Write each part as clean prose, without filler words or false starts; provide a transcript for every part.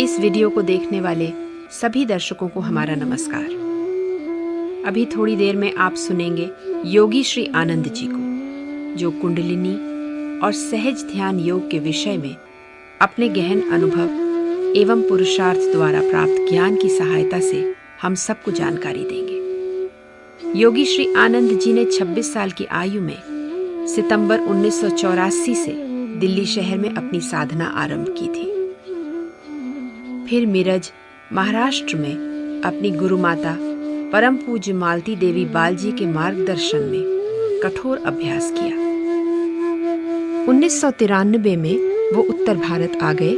इस वीडियो को देखने वाले सभी दर्शकों को हमारा नमस्कार। अभी थोड़ी देर में आप सुनेंगे योगी श्री आनंद जी को, जो कुंडलिनी और सहज ध्यान योग के विषय में अपने गहन अनुभव एवं पुरुषार्थ द्वारा प्राप्त ज्ञान की सहायता से हम सबको जानकारी देंगे। योगी श्री आनंद जी ने 26 साल की आयु में सितंबर 1984 से दिल्ली शहर में अपनी साधना आरंभ की थी। फिर मिरज, महाराष्ट्र में अपनी गुरु माता परम पूज्य मालती देवी बाल जी के मार्गदर्शन में कठोर अभ्यास किया। 1993 में वो उत्तर भारत आ गए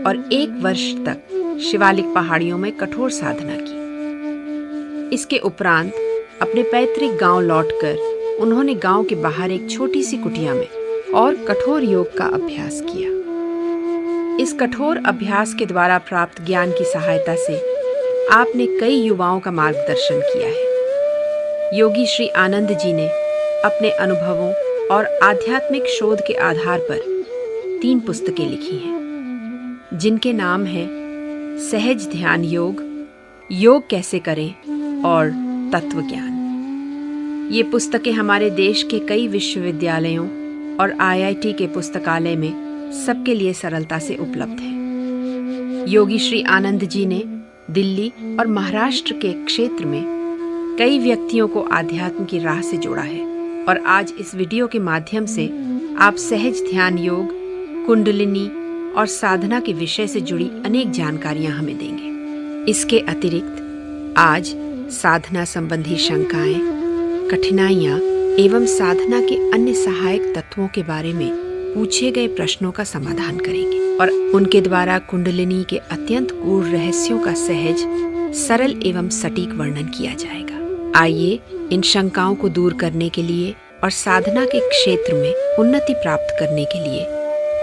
और 1 वर्ष तक शिवालिक पहाड़ियों में कठोर साधना की। इसके उपरांत अपने पैतृक गांव लौटकर उन्होंने गांव के बाहर एक छोटी सी कुटिया में और कठोर योग का अभ्यास किया। इस कठोर अभ्यास के द्वारा प्राप्त ज्ञान की सहायता से आपने कई युवाओं का मार्गदर्शन किया है। योगी श्री आनंद जी ने अपने अनुभवों और आध्यात्मिक शोध के आधार पर 3 पुस्तकें लिखी हैं, जिनके नाम हैं सहज ध्यान योग, योग कैसे करें और तत्व ज्ञान। ये पुस्तकें हमारे देश के कई विश्वविद्यालयों और IIT के पुस्तकालय में सबके लिए सरलता से उपलब्ध है। योगी श्री आनंद जी ने दिल्ली और महाराष्ट्र के क्षेत्र में कई व्यक्तियों को आध्यात्म की राह से जोड़ा है और आज इस वीडियो के माध्यम से आप सहज ध्यान योग, कुंडलिनी और साधना के विषय से जुड़ी अनेक जानकारियां हमें देंगे। इसके अतिरिक्त आज साधना संबंधी शंकाएं, कठिनाइयां एवं साधना के अन्य सहायक तत्वों के बारे में पूछे गए प्रश्नों का समाधान करेंगे और उनके द्वारा कुंडलिनी के अत्यंत गूढ़ रहस्यों का सहज, सरल एवं सटीक वर्णन किया जाएगा। आइए इन शंकाओं को दूर करने के लिए और साधना के क्षेत्र में उन्नति प्राप्त करने के लिए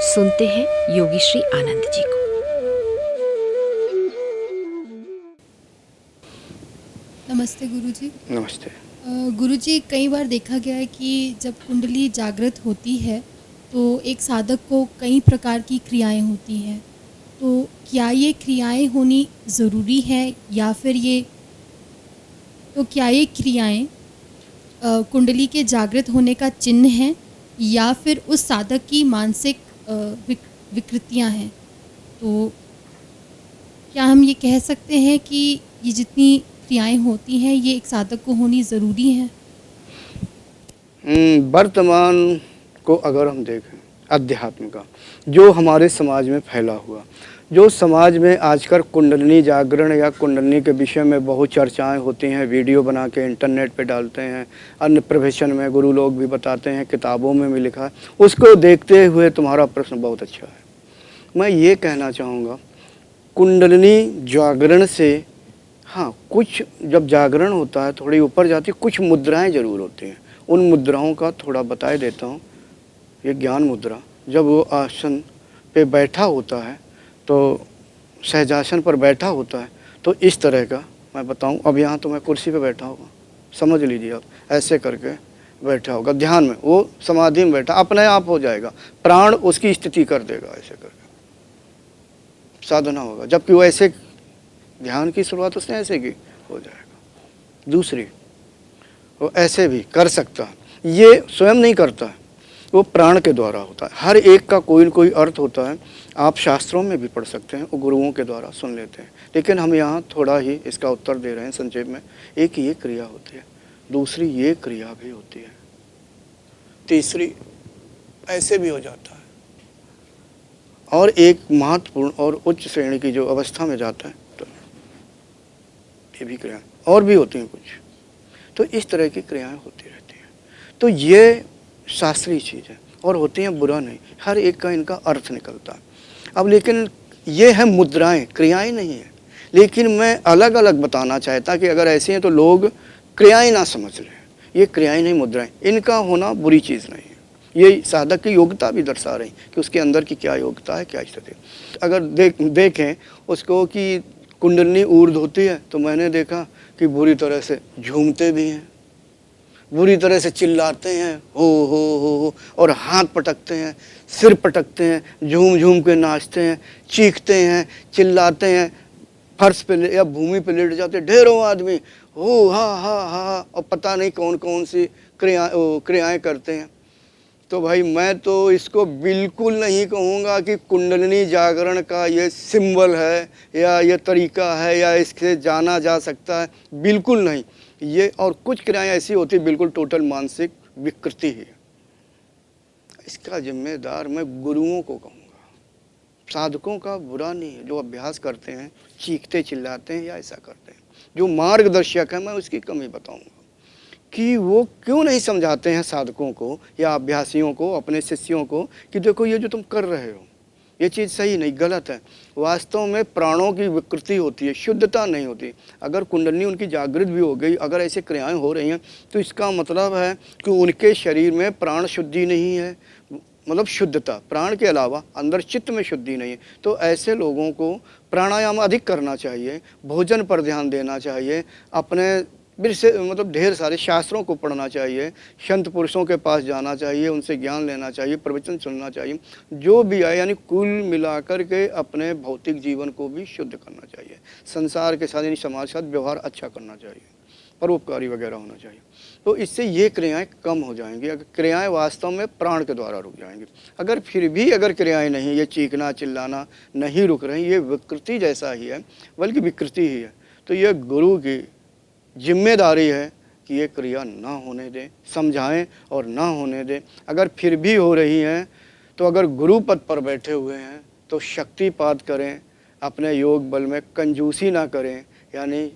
सुनते हैं योगी श्री आनंद जी को। नमस्ते गुरुजी। नमस्ते। गुरुजी, कई बार देखा गया है कि जब कुंडली जागृत होती है तो एक साधक को कई प्रकार की क्रियाएं होती हैं, तो क्या ये क्रियाएं होनी ज़रूरी है या फिर क्या ये क्रियाएं कुंडली के जागृत होने का चिन्ह हैं या फिर उस साधक की मानसिक विकृतियां हैं? तो क्या हम ये कह सकते हैं कि ये जितनी क्रियाएं होती हैं ये एक साधक को होनी ज़रूरी है? वर्तमान को अगर हम देखें अध्यात्म का जो हमारे समाज में फैला हुआ, जो समाज में आजकल कुंडलिनी जागरण या कुंडलिनी के विषय में बहुत चर्चाएं होती हैं, वीडियो बना के इंटरनेट पे डालते हैं, अन्य प्रोफेशन में गुरु लोग भी बताते हैं, किताबों में भी लिखा है, उसको देखते हुए तुम्हारा प्रश्न बहुत अच्छा है। मैं ये कहना चाहूँगा कुंडलिनी जागरण से हाँ, कुछ जब जागरण होता है थोड़ी ऊपर जाती है, कुछ मुद्राएं ज़रूर होती हैं। उन मुद्राओं का थोड़ा बताए देता हूँ। ये ज्ञान मुद्रा, जब वो आसन पे बैठा होता है तो सहजासन पर बैठा होता है तो इस तरह का मैं बताऊँ। अब यहाँ तो मैं कुर्सी पे बैठा होगा, समझ लीजिए आप, ऐसे करके बैठा होगा ध्यान में, वो समाधि में बैठा, अपने आप हो जाएगा, प्राण उसकी स्थिति कर देगा, ऐसे करके साधना होगा। जबकि वो ऐसे ध्यान की शुरुआत उसने ऐसे की, हो जाएगा। दूसरी, वो ऐसे भी कर सकता है, ये स्वयं नहीं करता है, वो प्राण के द्वारा होता है। हर एक का कोई न कोई अर्थ होता है, आप शास्त्रों में भी पढ़ सकते हैं, वो गुरुओं के द्वारा सुन लेते हैं, लेकिन हम यहाँ थोड़ा ही इसका उत्तर दे रहे हैं संक्षेप में। एक ये क्रिया होती है, दूसरी ये क्रिया भी होती है, तीसरी ऐसे भी हो जाता है, और एक महत्वपूर्ण और उच्च श्रेणी की जो अवस्था में जाता है तो ये भी क्रिया और भी होती हैं कुछ। तो इस तरह की क्रियाएं होती रहती हैं। तो ये शास्त्रीय चीज़ है और होती हैं, बुरा नहीं, हर एक का इनका अर्थ निकलता है। अब लेकिन ये है मुद्राएं, क्रियाएं नहीं है। लेकिन मैं अलग अलग बताना चाहता कि अगर ऐसी हैं तो लोग क्रियाएं ना समझ लें। ये क्रियाएं नहीं, मुद्राएं, इनका होना बुरी चीज़ नहीं है। ये साधक की योग्यता भी दर्शा रही कि उसके अंदर की क्या योग्यता है, क्या स्थिति। अगर देखें उसको कि कुंडलिनी ऊर्ध्व होती है तो मैंने देखा कि बुरी तरह से झूमते भी हैं, बुरी तरह से चिल्लाते हैं, हो और हाथ पटकते हैं, सिर पटकते हैं, झूम झूम के नाचते हैं, चीखते हैं, चिल्लाते हैं, फर्श पे या भूमि पे लेट जाते हैं ढेरों आदमी, हो हा, और पता नहीं कौन कौन सी क्रियाएं करते हैं। तो भाई मैं तो इसको बिल्कुल नहीं कहूँगा कि कुंडलिनी जागरण का ये सिंबल है या ये तरीका है या इससे जाना जा सकता है, बिल्कुल नहीं। ये और कुछ क्रियाएं ऐसी होती बिल्कुल टोटल मानसिक विकृति है। इसका जिम्मेदार मैं गुरुओं को कहूँगा, साधकों का बुरा नहीं है जो अभ्यास करते हैं, चीखते चिल्लाते हैं या ऐसा करते हैं। जो मार्गदर्शक है मैं उसकी कमी बताऊँगा कि वो क्यों नहीं समझाते हैं साधकों को या अभ्यासियों को, अपने शिष्यों को कि देखो ये जो तुम कर रहे हो ये चीज़ सही नहीं, गलत है। वास्तव में प्राणों की विकृति होती है, शुद्धता नहीं होती। अगर कुंडलिनी उनकी जागृत भी हो गई, अगर ऐसे क्रियाएं हो रही हैं तो इसका मतलब है कि उनके शरीर में प्राण शुद्धि नहीं है, मतलब शुद्धता, प्राण के अलावा अंदर चित्त में शुद्धि नहीं है। तो ऐसे लोगों को प्राणायाम अधिक करना चाहिए, भोजन पर ध्यान देना चाहिए, अपने मतलब ढेर सारे शास्त्रों को पढ़ना चाहिए, संत पुरुषों के पास जाना चाहिए, उनसे ज्ञान लेना चाहिए, प्रवचन सुनना चाहिए, जो भी आए, यानी कुल मिलाकर के अपने भौतिक जीवन को भी शुद्ध करना चाहिए, संसार के साथ यानी समाज के साथ व्यवहार अच्छा करना चाहिए, परोपकारी वगैरह होना चाहिए। तो इससे ये क्रियाएं कम हो जाएंगी। अगर क्रियाएं वास्तव में प्राण के द्वारा रुक जाएंगी। अगर फिर भी अगर क्रियाएं नहीं, ये चीखना चिल्लाना नहीं रुक रही, ये विकृति जैसा ही है, बल्कि विकृति ही है, तो ये गुरु की जिम्मेदारी है कि ये क्रिया ना होने दें, समझाएं और ना होने दें। अगर फिर भी हो रही हैं तो अगर गुरु पद पर बैठे हुए हैं तो शक्तिपात करें, अपने योग बल में कंजूसी ना करें। यानी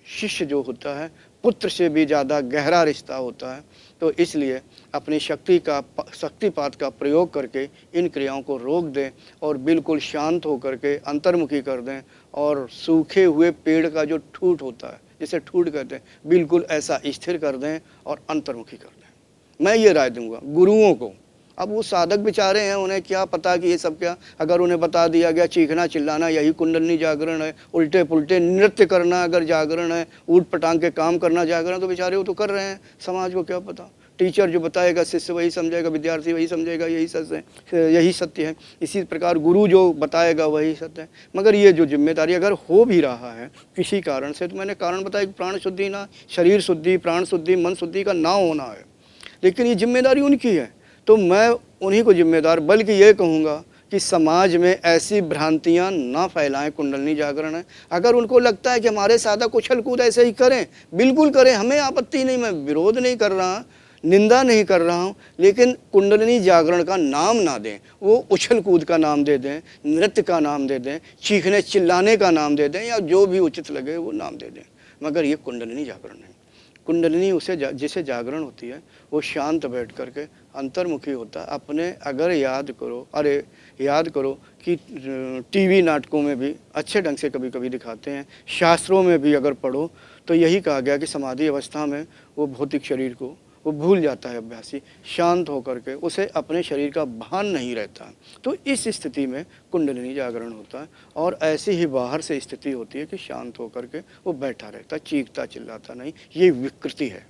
शिष्य जो होता है पुत्र से भी ज़्यादा गहरा रिश्ता होता है, तो इसलिए अपनी शक्तिपात का प्रयोग करके इन क्रियाओं को रोक दें और बिल्कुल शांत होकर के अंतर्मुखी कर दें। और सूखे हुए पेड़ का जो ठूट होता है, जिसे ठूट कहते हैं, बिल्कुल ऐसा स्थिर कर दें और अंतर्मुखी कर दें। मैं ये राय दूंगा गुरुओं को। अब वो साधक बेचारे हैं, उन्हें क्या पता कि ये सब क्या, अगर उन्हें बता दिया गया चीखना चिल्लाना यही कुंडलिनी जागरण है, उल्टे पुल्टे नृत्य करना अगर जागरण है, ऊट पटांग के काम करना जागरण, तो बेचारे वो तो कर रहे हैं, समाज को क्या पता। टीचर जो बताएगा शिष्य वही समझेगा, विद्यार्थी वही समझेगा यही सत्य है, यही सत्य है। इसी प्रकार गुरु जो बताएगा वही सत्य है। मगर ये जो जिम्मेदारी अगर हो भी रहा है किसी कारण से, तो मैंने कारण बताया कि प्राण शुद्धि ना, शरीर शुद्धि, प्राण शुद्धि, मन शुद्धि का ना होना है, लेकिन ये जिम्मेदारी उनकी है। तो मैं उन्हीं को जिम्मेदार बल्कि ये कहूँगा कि समाज में ऐसी भ्रांतियाँ ना फैलाएं। कुंडलिनी जागरण है, अगर उनको लगता है कि हमारे साधक उछल कूद ऐसे ही करें, बिल्कुल करें, हमें आपत्ति नहीं, मैं विरोध नहीं कर रहा, निंदा नहीं कर रहा हूँ, लेकिन कुंडलिनी जागरण का नाम ना दें, वो उछल कूद का नाम दे दें, नृत्य का नाम दे दें, चीखने चिल्लाने का नाम दे दें, या जो भी उचित लगे वो नाम दे दें, मगर ये कुंडलिनी जागरण नहीं। कुंडलिनी उसे जिसे जागरण होती है वो शांत बैठ करके अंतर्मुखी होता है। अपने अगर याद करो कि टीवी नाटकों में भी अच्छे ढंग से कभी कभी दिखाते हैं, शास्त्रों में भी अगर पढ़ो तो यही कहा गया कि समाधि अवस्था में वो भौतिक शरीर को वो भूल जाता है अभ्यासी, शांत होकर के उसे अपने शरीर का भान नहीं रहता। तो इस स्थिति में कुंडलिनी जागरण होता है, और ऐसी ही बाहर से स्थिति होती है कि शांत होकर के वो बैठा रहता, चीखता चिल्लाता नहीं। ये विकृति है,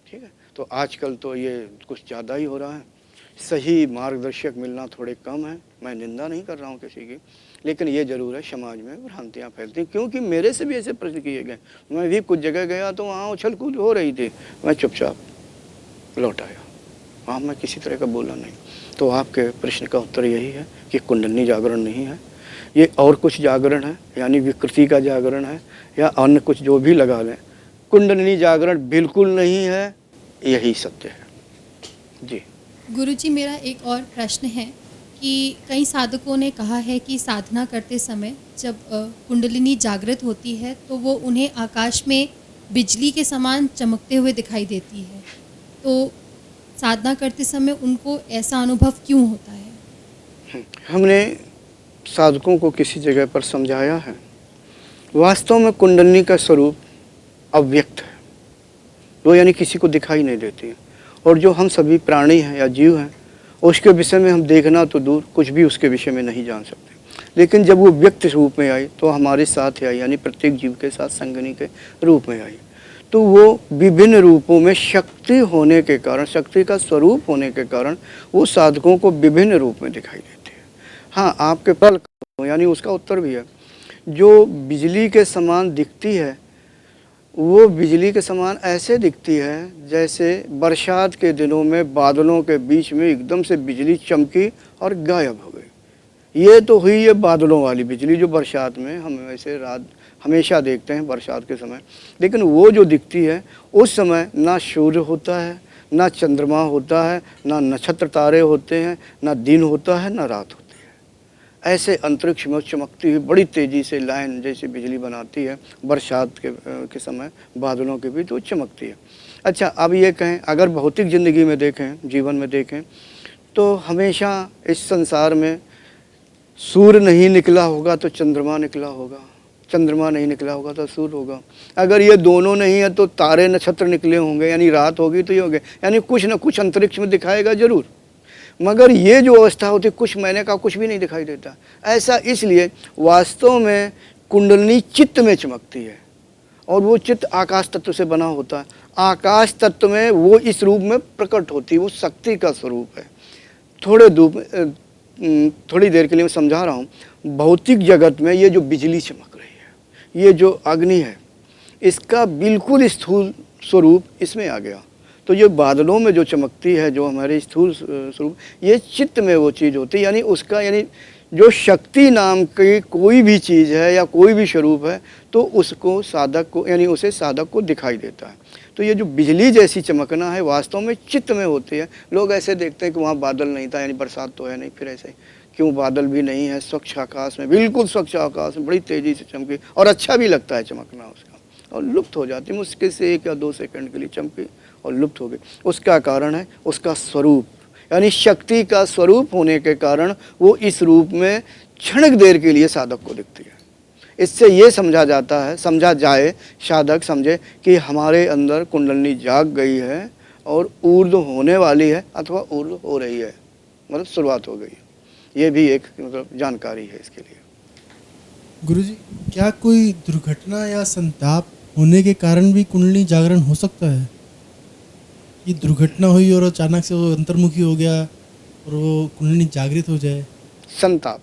ठीक है। तो आजकल तो ये कुछ ज़्यादा ही हो रहा है, सही मार्गदर्शक मिलना थोड़े कम है। मैं निंदा नहीं कर रहा हूँ किसी की, लेकिन ये ज़रूर है समाज में भ्रांतियाँ फैलती हैं, क्योंकि मेरे से भी ऐसे प्रश्न किए गए। मैं भी कुछ जगह गया तो वहाँ उछल कूद हो रही थी, मैं चुपचाप लौट आया, वहाँ मैं किसी तरह का बोला नहीं। तो आपके प्रश्न का उत्तर यही है कि कुंडलिनी जागरण नहीं है, ये और कुछ जागरण है, यानी विकृति का जागरण है, या अन्य कुछ जो भी लगा लें। कुंडलिनी जागरण बिल्कुल नहीं है, यही सत्य है जी। गुरुजी, मेरा एक और प्रश्न है कि कई साधकों ने कहा है कि साधना करते समय जब कुंडलिनी जागृत होती है तो वो उन्हें आकाश में बिजली के समान चमकते हुए दिखाई देती है। तो साधना करते समय उनको ऐसा अनुभव क्यों होता है? हमने साधकों को किसी जगह पर समझाया है, वास्तव में कुंडलिनी का स्वरूप अव्यक्त है, वो यानी किसी को दिखाई नहीं देती है। और जो हम सभी प्राणी हैं या जीव हैं, उसके विषय में हम देखना तो दूर, कुछ भी उसके विषय में नहीं जान सकते। लेकिन जब वो व्यक्त रूप में आई तो हमारे साथ आई, यानी प्रत्येक जीव के साथ संगनी के रूप में आई। तो वो विभिन्न रूपों में शक्ति होने के कारण, शक्ति का स्वरूप होने के कारण वो साधकों को विभिन्न रूप में दिखाई देती है। हाँ, आपके पल यानी उसका उत्तर भी है। जो बिजली के समान दिखती है वो बिजली के समान ऐसे दिखती है जैसे बरसात के दिनों में बादलों के बीच में एकदम से बिजली चमकी और गायब हो गई। ये तो हुई ये बादलों वाली बिजली जो बरसात में हम वैसे रात हमेशा देखते हैं बरसात के समय। लेकिन वो जो दिखती है उस समय ना सूर्य होता है, ना चंद्रमा होता है, ना नक्षत्र तारे होते हैं, ना दिन होता है, ना रात होती है। ऐसे अंतरिक्ष में चमकती हुई बड़ी तेज़ी से लाइन जैसे बिजली बनाती है बरसात के समय बादलों के बीच, वो चमकती है। अच्छा, अब ये कहें अगर भौतिक ज़िंदगी में देखें, जीवन में देखें, तो हमेशा इस संसार में सूर्य नहीं निकला होगा तो चंद्रमा निकला होगा, चंद्रमा नहीं निकला होगा तो सूर्य होगा। अगर ये दोनों नहीं है तो तारे नक्षत्र निकले होंगे, यानी रात होगी तो ये होंगे, यानी कुछ न कुछ अंतरिक्ष में दिखाएगा ज़रूर। मगर ये जो अवस्था होती कुछ महीने का कुछ भी नहीं दिखाई देता। ऐसा इसलिए वास्तव में कुंडलिनी चित्त में चमकती है और वो चित्त आकाश तत्व से बना होता है। आकाश तत्व में वो इस रूप में प्रकट होती है, वो शक्ति का स्वरूप है। थोड़ी देर के लिए मैं समझा रहा हूँ। भौतिक जगत में ये जो बिजली चमक रही है, ये जो अग्नि है, इसका बिल्कुल स्थूल स्वरूप इसमें आ गया। तो ये बादलों में जो चमकती है, जो हमारे स्थूल स्वरूप, ये चित्त में वो चीज़ होती है। यानी उसका यानी जो शक्ति नाम की कोई भी चीज़ है या कोई भी स्वरूप है तो उसको साधक को यानी उसे साधक को दिखाई देता है। तो ये जो बिजली जैसी चमकना है वास्तव में चित्त में होती है। लोग ऐसे देखते हैं कि वहाँ बादल नहीं था, यानी बरसात तो है नहीं, फिर ऐसे क्यों बादल भी नहीं है, स्वच्छ आकाश में, बिल्कुल स्वच्छ आकाश में बड़ी तेज़ी से चमकी और अच्छा भी लगता है चमकना उसका, और लुप्त हो जाती, मुश्किल से 1 या 2 सेकंड के लिए चमकी और लुप्त हो गई। उसका कारण है उसका स्वरूप, यानी शक्ति का स्वरूप होने के कारण वो इस रूप में क्षणिक देर के लिए साधक को दिखती है। इससे ये समझा जाए, साधक समझे कि हमारे अंदर कुंडलिनी जाग गई है और ऊर्ध्व होने वाली है अथवा ऊर्ध्व हो रही है, मतलब शुरुआत हो गई है। ये भी एक मतलब जानकारी है इसके लिए। गुरुजी, क्या कोई दुर्घटना या संताप होने के कारण भी कुंडलिनी जागरण हो सकता है? ये दुर्घटना हुई और अचानक से वो अंतर्मुखी हो गया और वो कुंडलिनी जागृत हो जाए। संताप,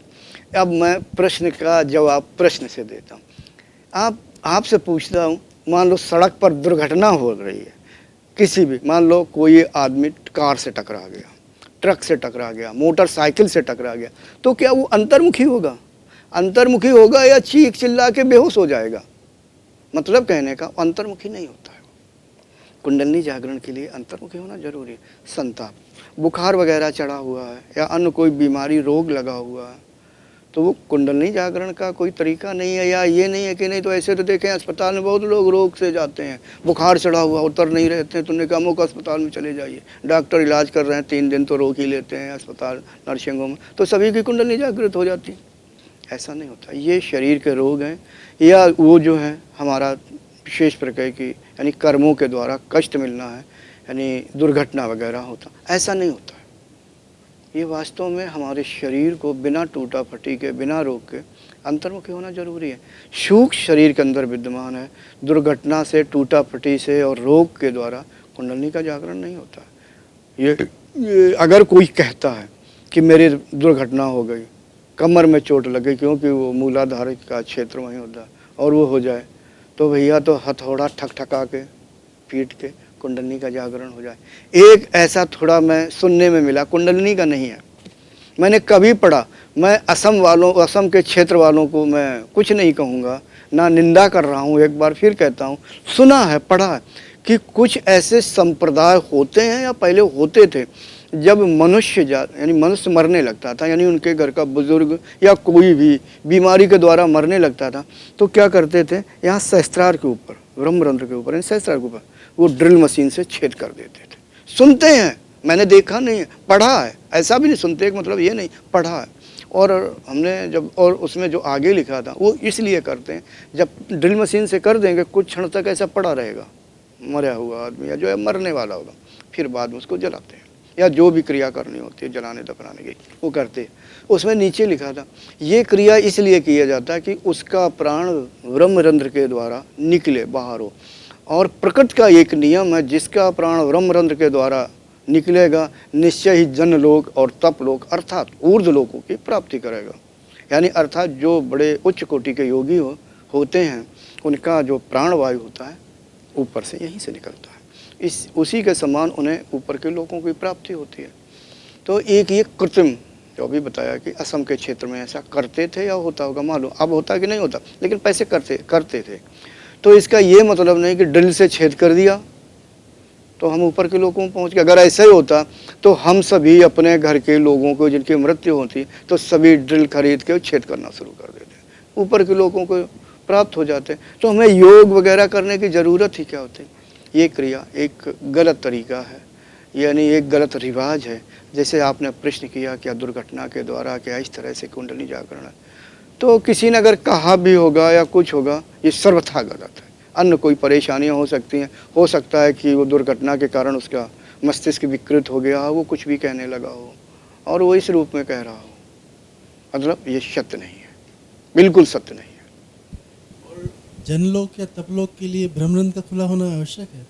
अब मैं प्रश्न का जवाब प्रश्न से देता हूँ। आपसे पूछता हूँ, मान लो सड़क पर दुर्घटना हो रही है, किसी भी, मान लो कोई आदमी कार से टकरा गया, ट्रक से टकरा गया, मोटरसाइकिल से टकरा गया, तो क्या वो अंतर्मुखी होगा? अंतर्मुखी होगा या चीख चिल्ला के बेहोश हो जाएगा? मतलब कहने का अंतर्मुखी नहीं होता है। कुंडलिनी जागरण के लिए अंतर्मुखी होना जरूरी है। संताप, बुखार वगैरह चढ़ा हुआ है या अन्य कोई बीमारी रोग लगा हुआ है तो वो कुंडलिनी जागरण का कोई तरीका नहीं है। या ये नहीं है कि नहीं तो ऐसे तो देखें अस्पताल में बहुत लोग रोग से जाते हैं, बुखार चढ़ा हुआ उतर नहीं रहते हैं, तुमने कहा मुझे अस्पताल में चले जाइए, डॉक्टर इलाज कर रहे हैं, 3 दिन तो रोक ही लेते हैं अस्पताल नर्सिंग होम, तो सभी की कुंडलिनी जागृत हो जाती। ऐसा नहीं होता। ये शरीर के रोग हैं या वो जो है हमारा विशेष प्रकार की यानी कर्मों के द्वारा कष्ट मिलना है, यानी दुर्घटना वगैरह होता, ऐसा नहीं होता है। ये वास्तव में हमारे शरीर को बिना टूटा फटी के, बिना रोग के अंतर्मुखी होना जरूरी है। सूक्ष्म शरीर के अंदर विद्यमान है, दुर्घटना से, टूटा फटी से और रोग के द्वारा कुंडलिनी का जागरण नहीं होता। ये अगर कोई कहता है कि मेरी दुर्घटना हो गई, कमर में चोट लग गई, क्योंकि वो मूलाधार का क्षेत्र वहीं होता है, और वो हो जाए तो भैया तो हथौड़ा ठकठका के पीट के कुंडलिनी का जागरण हो जाए। एक ऐसा थोड़ा मैं सुनने में मिला, कुंडलिनी का नहीं है, मैंने कभी पढ़ा। मैं असम के क्षेत्र वालों को मैं कुछ नहीं कहूँगा, ना निंदा कर रहा हूँ, एक बार फिर कहता हूँ, सुना है, पढ़ा है कि कुछ ऐसे संप्रदाय होते हैं या पहले होते थे, जब मनुष्य यानी मनुष्य मरने लगता था, यानी उनके घर का बुजुर्ग या कोई भी बीमारी के द्वारा मरने लगता था, तो क्या करते थे, यहाँ सहस्त्रार के ऊपर, ब्रह्मरंध्र के ऊपर, सहस्त्रार के ऊपर वो ड्रिल मशीन से छेद कर देते थे। सुनते हैं, मैंने देखा नहीं है, पढ़ा है, ऐसा भी नहीं सुनते एक मतलब ये नहीं, पढ़ा है। और हमने जब, और उसमें जो आगे लिखा था वो इसलिए करते हैं, जब ड्रिल मशीन से कर देंगे कुछ क्षण तक ऐसा पड़ा रहेगा मरा हुआ आदमी या जो है मरने वाला होगा, फिर बाद में उसको जलाते हैं या जो भी क्रिया करनी होती है जलाने दफनाने की वो करते हैं। उसमें नीचे लिखा था ये क्रिया इसलिए किया जाता है कि उसका प्राण ब्रह्मरंध्र के द्वारा निकले, बाहर हो, और प्रकृति का एक नियम है, जिसका प्राण ब्रह्मरंध्र के द्वारा निकलेगा निश्चय ही जनलोक और तपलोक अर्थात ऊर्ध्व लोकों की प्राप्ति करेगा। यानी अर्थात जो बड़े उच्च कोटि के योगी होते हैं, उनका जो प्राणवायु होता है ऊपर से यहीं से निकलता है। उसी के समान उन्हें ऊपर के लोगों की प्राप्ति होती है। तो एक ये कृत्रिम जो अभी बताया कि असम के क्षेत्र में ऐसा करते थे या होता होगा मालूम, अब होता कि नहीं होता, लेकिन पैसे करते थे। तो इसका ये मतलब नहीं कि ड्रिल से छेद कर दिया तो हम ऊपर के लोगों को पहुँच गए। अगर ऐसा ही होता तो हम सभी अपने घर के लोगों को जिनकी मृत्यु होती तो सभी ड्रिल खरीद के छेद करना शुरू कर देते, ऊपर के लोगों को प्राप्त हो जाते। तो हमें योग वगैरह करने की ज़रूरत ही क्या होती। ये क्रिया एक गलत तरीका है, यानी एक गलत रिवाज है। जैसे आपने प्रश्न किया क्या दुर्घटना के द्वारा क्या इस तरह से कुंडली जागरण है, तो किसी ने अगर कहा भी होगा या कुछ होगा, ये सर्वथा गलत है। अन्य कोई परेशानियां हो सकती हैं, हो सकता है कि वो दुर्घटना के कारण उसका मस्तिष्क विकृत हो गया हो, वो कुछ भी कहने लगा हो और वो इस रूप में कह रहा हो, मतलब ये सत्य नहीं है, बिल्कुल सत्य नहीं है। और जनलोक या तपलोक के लिए ब्रह्मरंध्र का खुला होना आवश्यक है।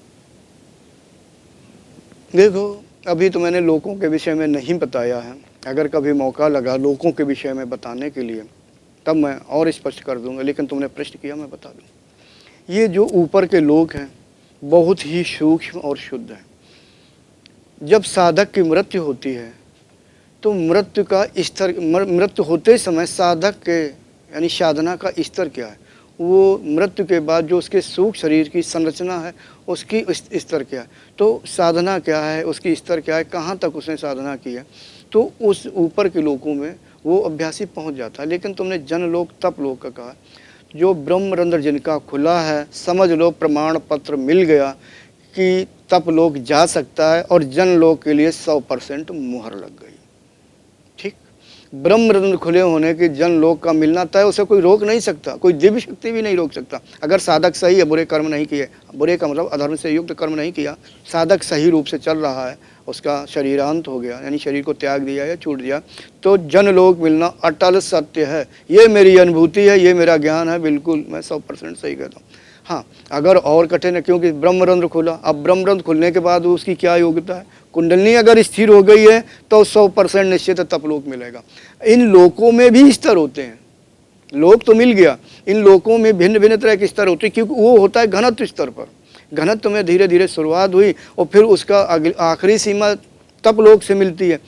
देखो अभी तो मैंने लोगों के विषय में नहीं बताया है, अगर कभी मौका लगा लोगों के विषय में बताने के लिए तब मैं और स्पष्ट कर दूंगा, लेकिन तुमने प्रश्न किया मैं बता दूँ। ये जो ऊपर के लोग हैं बहुत ही सूक्ष्म और शुद्ध हैं। जब साधक की मृत्यु होती है तो मृत्यु का स्तर, मृत्यु होते समय साधक के यानी साधना का स्तर क्या है, वो मृत्यु के बाद जो उसके सूक्ष्म शरीर की संरचना है उसकी स्तर क्या है, तो साधना क्या है, उसकी स्तर क्या है, कहाँ तक उसने साधना की है, तो उस ऊपर के लोगों में वो अभ्यासी पहुँच जाता है। लेकिन तुमने जनलोक तपलोक का कहा, जो ब्रह्मरंध्र जिनका खुला है, समझ लो प्रमाण पत्र मिल गया कि तपलोक जा सकता है और जनलोक के लिए 100% मुहर लग गई। ठीक, ब्रह्मरंध्र खुले होने की जनलोक का मिलना तय, उसे कोई रोक नहीं सकता, कोई दिव्य शक्ति भी नहीं रोक सकता। अगर साधक सही है, बुरे कर्म नहीं किए, बुरे का मतलब अधर्म से युक्त कर्म नहीं किया, साधक सही रूप से चल रहा है, उसका शरीरांत हो गया यानी शरीर को त्याग दिया या छूट दिया, तो जनलोक मिलना अटल सत्य है। ये मेरी अनुभूति है, ये मेरा ज्ञान है, बिल्कुल मैं 100% सही कहता हूँ। हाँ, अगर और कठिन है, क्योंकि ब्रह्मरंध्र खुला, अब ब्रह्मरंध्र खुलने के बाद उसकी क्या योग्यता है, कुंडलनी अगर स्थिर हो गई है तो 100% निश्चित तपलोक मिलेगा। इन लोकों में भी स्तर होते हैं, लोक तो मिल गया, इन लोकों में भिन्न भिन्न तरह के स्तर होते हैं, क्योंकि वो होता है घनत्व स्तर पर। घनत्व में धीरे धीरे शुरुआत हुई और फिर उसका आखिरी सीमा तपलोक से मिलती है।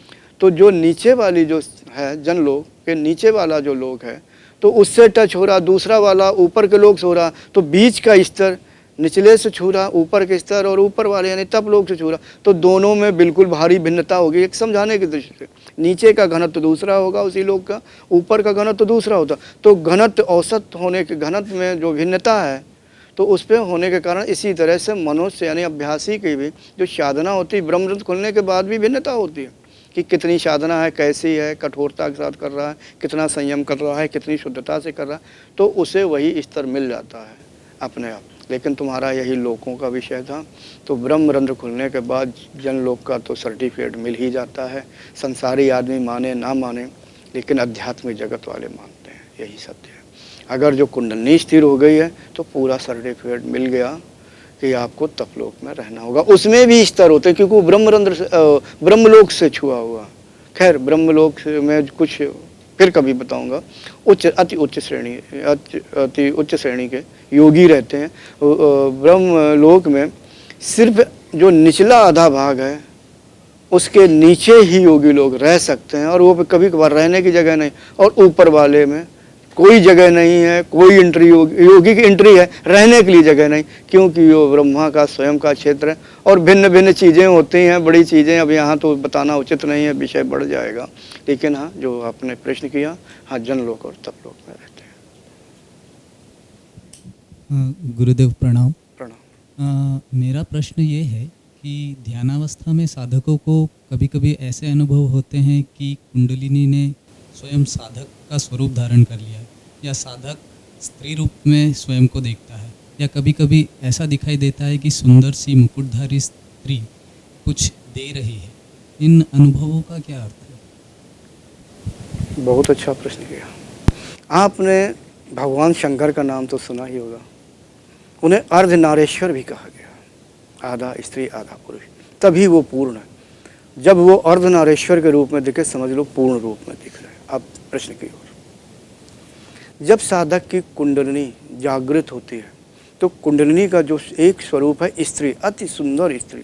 तो जो नीचे वाली जो है जनलोक के नीचे वाला जो लोक है तो उससे टच हो रहा, दूसरा वाला ऊपर के लोक से हो रहा, तो बीच का स्तर निचले से छू रहा ऊपर के स्तर, और ऊपर वाले यानी तपलोक से छू रहा, तो दोनों में बिल्कुल भारी भिन्नता होगी। एक समझाने की दृष्टि से नीचे का घनत्व दूसरा होगा उसी लोक का, ऊपर का घनत्व दूसरा होता, तो घनत्व औसत होने के घनत्व में जो भिन्नता है तो उस पर होने के कारण इसी तरह से मनुष्य यानी अभ्यासी की भी जो साधना होती है ब्रह्मरंध्र खुलने के बाद भी भिन्नता होती है कि कितनी साधना है, कैसी है, कठोरता के साथ कर रहा है, कितना संयम कर रहा है, कितनी शुद्धता से कर रहा है, तो उसे वही स्तर मिल जाता है अपने आप। लेकिन तुम्हारा यही लोकों का विषय था, तो ब्रह्मरंध्र खुलने के बाद जनलोक का तो सर्टिफिकेट मिल ही जाता है। संसारी आदमी माने ना माने, लेकिन आध्यात्मिक जगत वाले मानते हैं, यही सत्य है। अगर जो कुंडलनी स्थिर हो गई है तो पूरा सर्टिफिकेट मिल गया कि आपको तपलोक में रहना होगा। उसमें भी स्तर होते हैं क्योंकि वो ब्रह्मलोक से छुआ हुआ। खैर ब्रह्मलोक में कुछ फिर कभी बताऊंगा। अति उच्च श्रेणी के योगी रहते हैं ब्रह्मलोक में। सिर्फ जो निचला आधा भाग है उसके नीचे ही योगी लोग रह सकते हैं, और वो कभी कभार रहने की जगह नहीं, और ऊपर वाले में कोई जगह नहीं है, कोई एंट्री योगी की एंट्री है, रहने के लिए जगह नहीं, क्योंकि वो ब्रह्मा का स्वयं का क्षेत्र है और भिन्न भिन्न चीज़ें होती हैं, बड़ी चीज़ें। अब यहाँ तो बताना उचित नहीं है, विषय बढ़ जाएगा। लेकिन हाँ, जो आपने प्रश्न किया, हाँ जनलोक और तपलोक में रहते हैं। गुरुदेव प्रणाम। प्रणाम। मेरा प्रश्न ये है कि ध्यानावस्था में साधकों को कभी कभी ऐसे अनुभव होते हैं कि कुंडलिनी ने स्वयं साधक का स्वरूप धारण कर लिया है, या साधक स्त्री रूप में स्वयं को देखता है, या कभी कभी ऐसा दिखाई देता है कि सुंदर सी मुकुटधारी स्त्री कुछ दे रही है। इन अनुभवों का क्या अर्थ है? बहुत अच्छा प्रश्न किया आपने। भगवान शंकर का नाम तो सुना ही होगा। उन्हें अर्धनारेश्वर भी कहा गया, आधा स्त्री आधा पुरुष, तभी वो पूर्ण है। जब वो अर्धनारेश्वर के रूप में दिखे, समझ लो पूर्ण रूप में दिख रहे हैं। अब प्रश्न की ओर, जब साधक की कुंडलिनी जागृत होती है तो कुंडलिनी का जो एक स्वरूप है स्त्री, अति सुंदर स्त्री।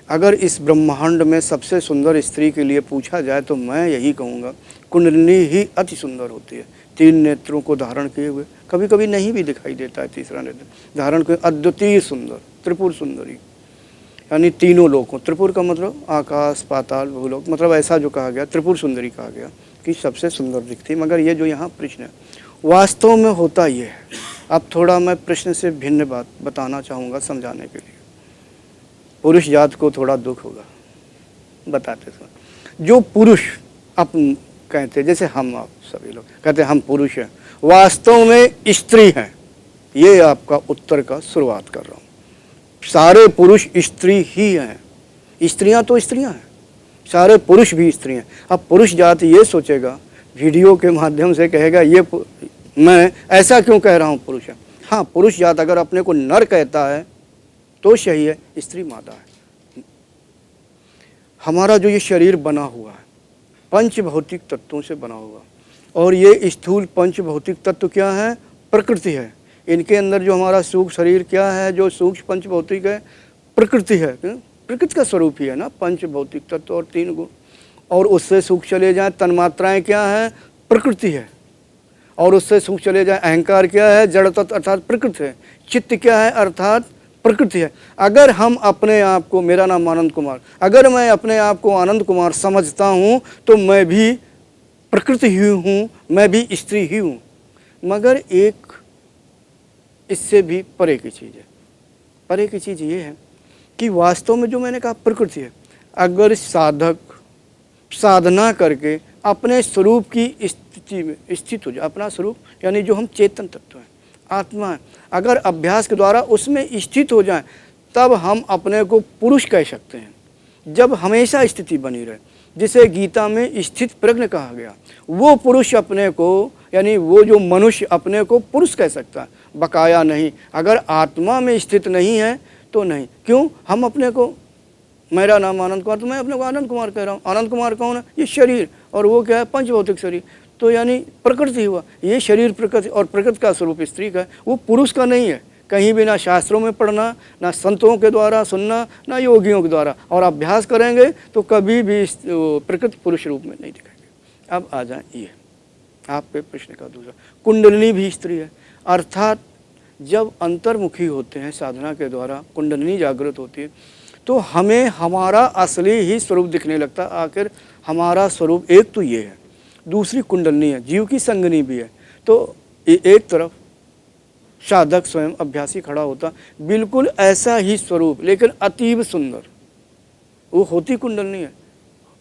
अगर इस ब्रह्मांड में सबसे सुंदर स्त्री के लिए पूछा जाए तो मैं यही कहूँगा, कुंडलिनी ही अति सुंदर होती है। 3 नेत्रों को धारण किए हुए, कभी कभी नहीं भी दिखाई देता है तीसरा नेत्र धारण किए, अद्वितीय सुंदर, त्रिपुर सुंदरी, यानी तीनों लोकों, त्रिपुर का मतलब आकाश पाताल भूलोक, मतलब ऐसा जो कहा गया, त्रिपुर सुंदरी कहा गया कि सबसे सुंदर दिखती। मगर ये जो यहाँ प्रश्न है वास्तव में होता ये है। अब थोड़ा मैं प्रश्न से भिन्न बात बताना चाहूँगा समझाने के लिए। पुरुष जात को थोड़ा दुख होगा बताते समय। जो पुरुष अपन कहते, जैसे हम आप सभी लोग कहते हैं हम पुरुष हैं, वास्तव में स्त्री हैं। ये आपका उत्तर का शुरुआत कर रहा हूँ। सारे पुरुष स्त्री ही हैं, स्त्रियां तो स्त्रियां हैं, सारे पुरुष भी स्त्री हैं। अब पुरुष जात ये सोचेगा, वीडियो के माध्यम से कहेगा ये मैं ऐसा क्यों कह रहा हूँ पुरुष है। हाँ, पुरुष जात अगर अपने को नर कहता है तो सही है, स्त्री मादा है। हमारा जो ये शरीर बना हुआ है पंच भौतिक तत्वों से बना हुआ, और ये स्थूल पंच भौतिक तत्व क्या है, प्रकृति है। इनके अंदर जो हमारा सूक्ष्म शरीर क्या है, जो सूक्ष्म पंच भौतिक है, प्रकृति है। प्रकृति का स्वरूप ही है ना पंच भौतिक तत्व और 3 गुण। और उससे सूक्ष्म चले जाए तन्मात्राएं क्या है, प्रकृति है। और उससे सूक्ष्म चले जाए अहंकार क्या है, जड़ तत्व अर्थात प्रकृति है। चित्त क्या है, अर्थात प्रकृति है। अगर हम अपने आप को, मेरा नाम आनंद कुमार, अगर मैं अपने आप को आनंद कुमार समझता हूँ तो मैं भी प्रकृति ही हूँ, मैं भी स्त्री ही हूँ। मगर एक इससे भी परे की चीज़ है। परे की चीज़ ये है कि वास्तव में जो मैंने कहा प्रकृति है, अगर साधक साधना करके अपने स्वरूप की स्थिति में स्थित हो जाए, अपना स्वरूप यानी जो हम चेतन तत्व हैं, आत्मा है, अगर अभ्यास के द्वारा उसमें स्थित हो जाए, तब हम अपने को पुरुष कह सकते हैं। जब हमेशा स्थिति बनी रहे, जिसे गीता में स्थित प्रज्ञ कहा गया, वो पुरुष अपने को, यानी वो जो मनुष्य अपने को पुरुष कह सकता है, बकाया नहीं। अगर आत्मा में स्थित नहीं है तो नहीं। क्यों? हम अपने को, मेरा नाम आनंद कुमार, तो मैं अपने को आनंद कुमार कह रहा हूँ। आनंद कुमार कौन है? ये शरीर, और वो क्या है, पंचभौतिक शरीर। तो यानी प्रकृति हुआ, ये शरीर प्रकृति, और प्रकृति का स्वरूप स्त्री का है, वो पुरुष का नहीं है। कहीं भी ना शास्त्रों में पढ़ना, ना संतों के द्वारा सुनना, ना योगियों के द्वारा, और अभ्यास करेंगे तो कभी भी प्रकृति पुरुष रूप में नहीं दिखाएंगे। अब आ जाए ये आपके प्रश्न का दूसरा, कुंडलिनी भी स्त्री है। अर्थात जब अंतर्मुखी होते हैं साधना के द्वारा, कुंडलिनी जागृत होती है, तो हमें हमारा असली ही स्वरूप दिखने लगता है। आखिर हमारा स्वरूप एक तो ये है, दूसरी कुंडलिनी है, जीव की संगनी भी है। तो एक तरफ साधक स्वयं अभ्यासी खड़ा होता, बिल्कुल ऐसा ही स्वरूप, लेकिन अतीब सुंदर वो होती कुंडलिनी है।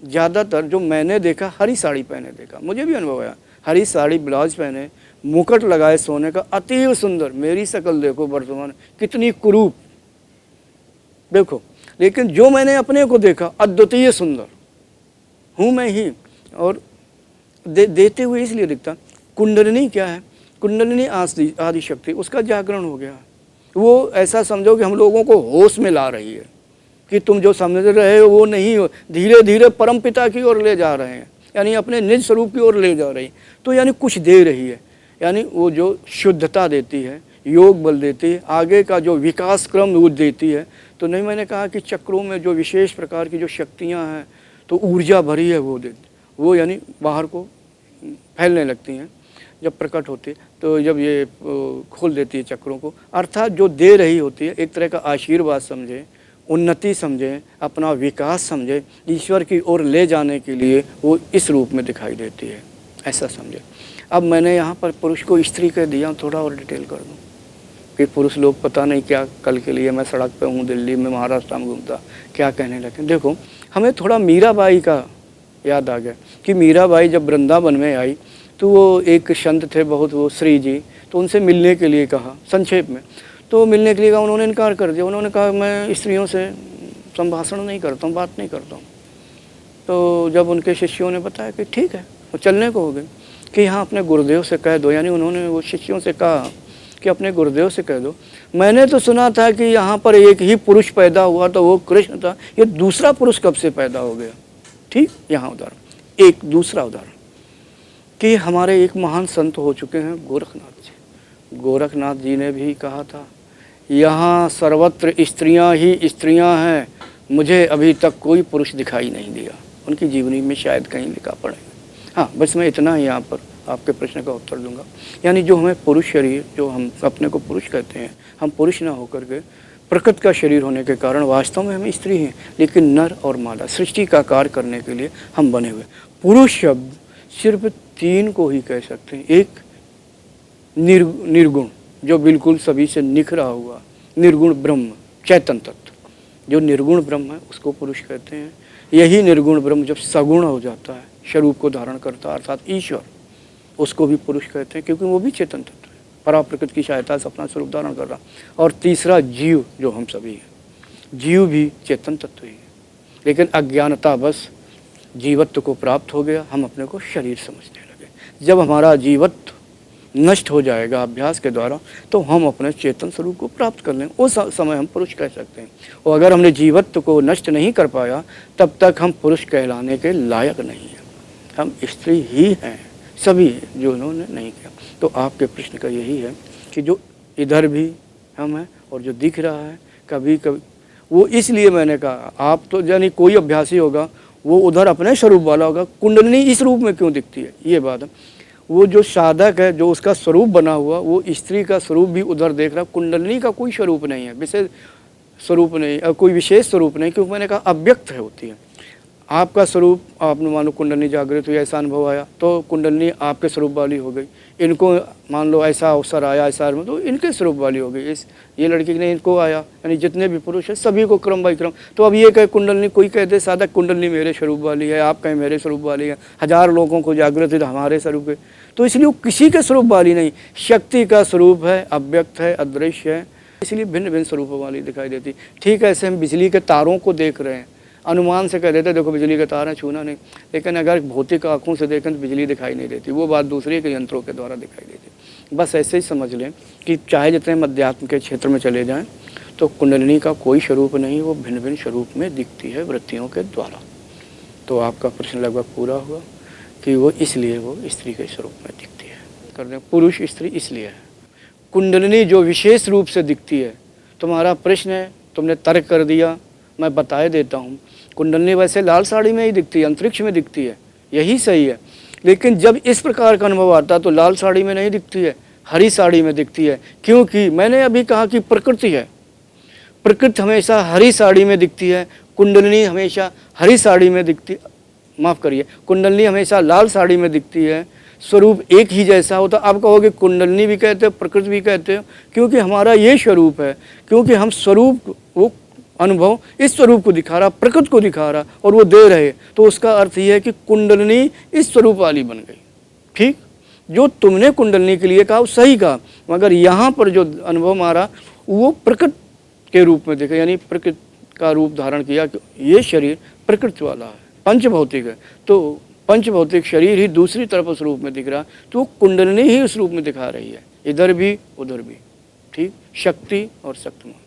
ज़्यादातर जो मैंने देखा, हरी साड़ी पहने देखा, मुझे भी अनुभव आया, हरी साड़ी ब्लाउज पहने, मुकुट लगाए सोने का, अतीब सुंदर। मेरी शक्ल देखो वर्तमान कितनी कुरूप देखो, लेकिन जो मैंने अपने को देखा अद्वितीय सुंदर हूँ मैं ही। और देते हुए इसलिए दिखता। कुंडलिनी क्या है? कुंडलिनी आदि शक्ति, उसका जागरण हो गया। वो ऐसा समझो कि हम लोगों को होश में ला रही है, कि तुम जो समझ रहे हो वो नहीं हो, धीरे धीरे परम पिता की ओर ले जा रहे हैं, यानी अपने निज स्वरूप की ओर ले जा रही। तो यानी कुछ दे रही है, यानी वो जो शुद्धता देती है, योग बल देती है, आगे का जो विकास क्रम वो देती है। तो नहीं, मैंने कहा कि चक्रों में जो विशेष प्रकार की जो शक्तियाँ हैं, तो ऊर्जा भरी है वो देती, वो यानी बाहर को फैलने लगती हैं जब प्रकट होती है। तो जब ये खोल देती है चक्रों को, अर्थात जो दे रही होती है, एक तरह का आशीर्वाद समझे, उन्नति समझे, अपना विकास समझे, ईश्वर की ओर ले जाने के लिए वो इस रूप में दिखाई देती है, ऐसा समझे। अब मैंने यहाँ पर पुरुष को स्त्री कह दिया, थोड़ा और डिटेल कर दूँ कि पुरुष लोग पता नहीं क्या, कल के लिए मैं सड़क पे हूँ दिल्ली में, महाराष्ट्र में घूमता, क्या कहने लगे। देखो, हमें थोड़ा मीराबाई का याद आ गया कि मीराबाई जब वृंदावन में आई तो वो एक संत थे बहुत, वो श्री जी, तो उनसे मिलने के लिए कहा संक्षेप में। तो मिलने के लिए कहा, उन्होंने इनकार कर दिया। उन्होंने कहा मैं स्त्रियों से संभाषण नहीं करता हूँ, बात नहीं करता हूँ। तो जब उनके शिष्यों ने बताया कि ठीक है, वो चलने को हो गए कि हाँ अपने गुरुदेव से कह दो, यानी उन्होंने वो शिष्यों से कहा कि अपने गुरुदेव से कह दो, मैंने तो सुना था कि यहाँ पर एक ही पुरुष पैदा हुआ तो वो कृष्ण था, ये दूसरा पुरुष कब से पैदा हो गया। ठीक, यहाँ उदाहरण, एक दूसरा उदाहरण कि हमारे एक महान संत हो चुके हैं गोरखनाथ जी। गोरखनाथ जी ने भी कहा था, यहाँ सर्वत्र स्त्रियाँ ही स्त्रियाँ हैं, मुझे अभी तक कोई पुरुष दिखाई नहीं दिया। उनकी जीवनी में शायद कहीं लिखा पड़ेगा। हाँ, बस मैं इतना ही यहाँ पर आपके प्रश्न का उत्तर दूंगा। यानी जो हमें पुरुष शरीर, जो हम अपने को पुरुष कहते हैं, हम पुरुष ना होकर के प्रकृति का शरीर होने के कारण वास्तव में हम स्त्री हैं, लेकिन नर और मादा सृष्टि का कार्य करने के लिए हम बने हुए। पुरुष शब्द सिर्फ 3 को ही कह सकते हैं। एक निर्गुण, जो बिल्कुल सभी से निखरा हुआ निर्गुण ब्रह्म चैतन तत्व, जो निर्गुण ब्रह्म है उसको पुरुष कहते हैं। यही निर्गुण ब्रह्म जब सगुण हो जाता है, स्वरूप को धारण करता है, अर्थात ईश्वर, उसको भी पुरुष कहते हैं, क्योंकि वो भी चेतन तत्व है, परा प्रकृति की सहायता से अपना स्वरूप धारण कर रहा। और तीसरा जीव, जो हम सभी हैं, जीव भी चेतन तत्व ही है, लेकिन अज्ञानता बस जीवत्व को प्राप्त हो गया, हम अपने को शरीर समझने लगे। जब हमारा जीवत्व नष्ट हो जाएगा अभ्यास के द्वारा, तो हम अपने चेतन स्वरूप को प्राप्त कर लेंगे, उस समय हम पुरुष कह सकते हैं। और अगर हमने जीवत्व को नष्ट नहीं कर पाया, तब तक हम पुरुष कहलाने के लायक नहीं हैं, हम स्त्री ही हैं, सभी जो उन्होंने नहीं किया। तो आपके प्रश्न का यही है कि जो इधर भी हम हैं और जो दिख रहा है कभी कभी, वो इसलिए मैंने कहा, आप तो यानी कोई अभ्यासी होगा वो उधर अपने स्वरूप वाला होगा, कुंडलिनी इस रूप में क्यों दिखती है, ये बात है। वो जो साधक है, जो उसका स्वरूप बना हुआ, वो स्त्री का स्वरूप भी उधर देख रहा है। कुंडलिनी का कोई स्वरूप नहीं है, विशेष स्वरूप नहीं, कोई विशेष स्वरूप नहीं, क्योंकि मैंने कहा अव्यक्त है होती है। आपका स्वरूप, आपने मानो कुंडलिनी जागृत हुई, ऐसा अनुभव आया तो कुंडलिनी आपके स्वरूप वाली हो गई। इनको मान लो ऐसा अवसर आया ऐसा में, तो इनके स्वरूप वाली हो गई। इस ये लड़की ने इनको आया, यानी जितने भी पुरुष हैं सभी को क्रम बाई क्रम। तो अब ये कहे कुंडलिनी, कोई कहते साधक कुंडलिनी मेरे स्वरूप वाली है, आप कहें मेरे स्वरूप वाली है, 1000 लोगों को जागृत है तो हमारे स्वरूप है। तो इसलिए वो किसी के स्वरूप वाली नहीं, शक्ति का स्वरूप है, अव्यक्त है, अदृश्य है, इसलिए भिन्न भिन्न स्वरूपों वाली दिखाई देती। ठीक है, ऐसे हम बिजली के तारों को देख रहे हैं, अनुमान से कह देते देखो बिजली के तार हैं, छूना नहीं, लेकिन अगर भौतिक आँखों से देखें तो बिजली दिखाई नहीं देती, वो बात दूसरे के यंत्रों के द्वारा दिखाई देती। बस ऐसे ही समझ लें कि चाहे जितने मध्यात्म के क्षेत्र में चले जाएं, तो कुंडलिनी का कोई स्वरूप नहीं, वो भिन्न भिन्न स्वरूप में दिखती है वृत्तियों के द्वारा। तो आपका प्रश्न लगभग पूरा हुआ कि वो इसलिए वो स्त्री के स्वरूप में दिखती है। कर दें, पुरुष स्त्री इसलिए है। कुंडलिनी जो विशेष रूप से दिखती है, तुम्हारा प्रश्न है, तुमने तर्क कर दिया, मैं बताए देता हूँ। कुंडलिनी वैसे लाल साड़ी में ही दिखती है, अंतरिक्ष में दिखती है, यही सही है। लेकिन जब इस प्रकार का अनुभव आता तो लाल साड़ी में नहीं दिखती है, हरी साड़ी में दिखती है। क्योंकि मैंने अभी कहा कि प्रकृति है, प्रकृति हमेशा हरी साड़ी में दिखती है, कुंडलिनी हमेशा हरी साड़ी में दिखती, माफ़ करिए, कुंडलिनी हमेशा लाल साड़ी में दिखती है। स्वरूप एक ही जैसा होता। आप कहोगे कुंडलिनी भी कहते हो, प्रकृति भी कहते हो, क्योंकि हमारा ये स्वरूप है, क्योंकि हम स्वरूप, वो अनुभव इस स्वरूप को दिखा रहा, प्रकृति को दिखा रहा और वो दे रहे, तो उसका अर्थ ये है कि कुंडलिनी इस स्वरूप वाली बन गई। ठीक, जो तुमने कुंडलिनी के लिए कहा वो सही कहा, मगर यहाँ पर जो अनुभव मारा वो प्रकृति के रूप में देखा, यानी प्रकृति का रूप धारण किया कि ये शरीर प्रकृति वाला है, पंचभौतिक है, तो पंचभौतिक शरीर ही दूसरी तरफ उस रूप में दिख रहा, तो कुंडलिनी ही उस रूप में दिखा रही है, इधर भी उधर भी। ठीक, शक्ति और शक्तिमान।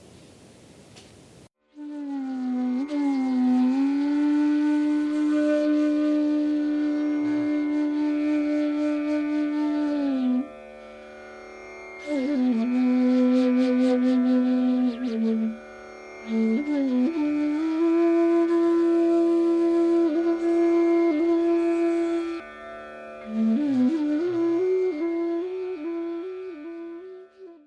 Mm-hmm.